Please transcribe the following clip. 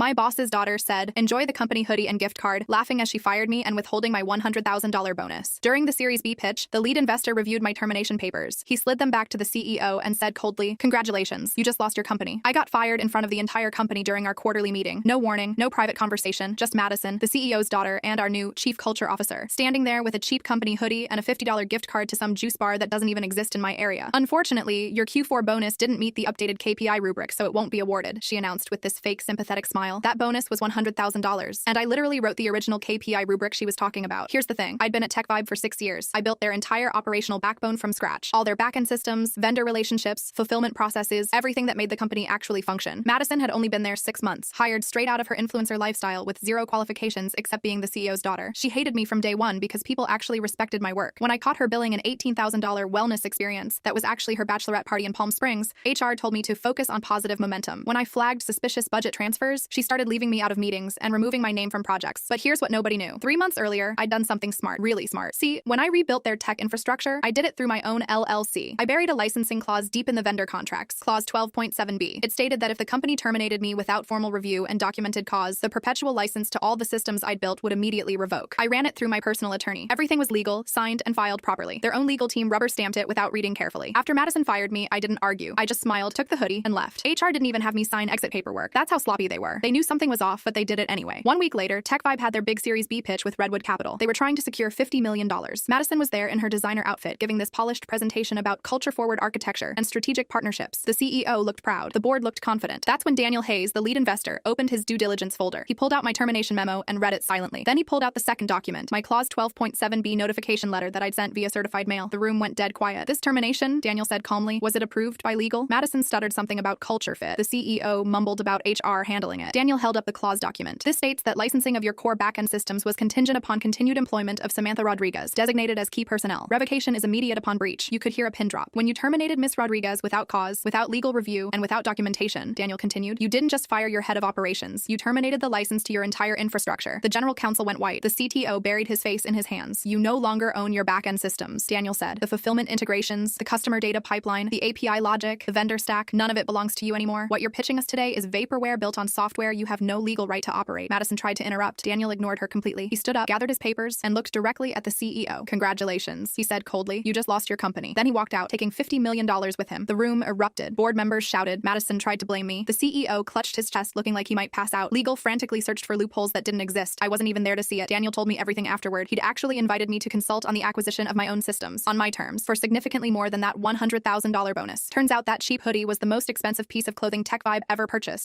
My boss's daughter said, "Enjoy the company hoodie and gift card," laughing as she fired me and withholding my $100,000 bonus. During the Series B pitch, the lead investor reviewed my termination papers. He slid them back to the CEO and said coldly, "Congratulations, you just lost your company." I got fired in front of the entire company during our quarterly meeting. No warning, no private conversation, just Madison, the CEO's daughter, and our new chief culture officer, standing there with a cheap company hoodie and a $50 gift card to some juice bar that doesn't even exist in my area. "Unfortunately, your Q4 bonus didn't meet the updated KPI rubric, so it won't be awarded," she announced with this fake sympathetic smile. That bonus was $100,000, and I literally wrote the original KPI rubric she was talking about. Here's the thing. I'd been at TechVibe for 6 years. I built their entire operational backbone from scratch. All their backend systems, vendor relationships, fulfillment processes, everything that made the company actually function. Madison had only been there 6 months, hired straight out of her influencer lifestyle with zero qualifications except being the CEO's daughter. She hated me from day one because people actually respected my work. When I caught her billing an $18,000 wellness experience that was actually her bachelorette party in Palm Springs, HR told me to focus on positive momentum. When I flagged suspicious budget transfers, she started leaving me out of meetings and removing my name from projects. But here's what nobody knew. 3 months earlier, I'd done something smart, really smart. See, when I rebuilt their tech infrastructure, I did it through my own LLC. I buried a licensing clause deep in the vendor contracts, clause 12.7b. It stated that if the company terminated me without formal review and documented cause, the perpetual license to all the systems I'd built would immediately revoke. I ran it through my personal attorney. Everything was legal, signed, and filed properly. Their own legal team rubber-stamped it without reading carefully. After Madison fired me, I didn't argue. I just smiled, took the hoodie, and left. HR didn't even have me sign exit paperwork. That's how sloppy they were. They knew something was off, but they did it anyway. 1 week later, TechVibe had their big Series B pitch with Redwood Capital. They were trying to secure $50 million. Madison was there in her designer outfit, giving this polished presentation about culture-forward architecture and strategic partnerships. The CEO looked proud. The board looked confident. That's when Daniel Hayes, the lead investor, opened his due diligence folder. He pulled out my termination memo and read it silently. Then he pulled out the second document, my clause 12.7b notification letter that I'd sent via certified mail. The room went dead quiet. "This termination," Daniel said calmly, "was it approved by legal?" Madison stuttered something about culture fit. The CEO mumbled about HR handling it. Daniel held up the clause document. "This states that licensing of your core backend systems was contingent upon continued employment of Samantha Rodriguez, designated as key personnel. Revocation is immediate upon breach." You could hear a pin drop. "When you terminated Miss Rodriguez without cause, without legal review, and without documentation," Daniel continued, "you didn't just fire your head of operations. You terminated the license to your entire infrastructure." The general counsel went white. The CTO buried his face in his hands. "You no longer own your backend systems," Daniel said. "The fulfillment integrations, the customer data pipeline, the API logic, the vendor stack, none of it belongs to you anymore. What you're pitching us today is vaporware built on software you have no legal right to operate." Madison tried to interrupt. Daniel ignored her completely. He stood up, gathered his papers, and looked directly at the CEO. "Congratulations," he said coldly. "You just lost your company." Then he walked out, taking $50 million with him. The room erupted. Board members shouted. Madison tried to blame me. The CEO clutched his chest, looking like he might pass out. Legal frantically searched for loopholes that didn't exist. I wasn't even there to see it. Daniel told me everything afterward. He'd actually invited me to consult on the acquisition of my own systems, on my terms, for significantly more than that $100,000 bonus. Turns out that cheap hoodie was the most expensive piece of clothing TechVibe ever purchased.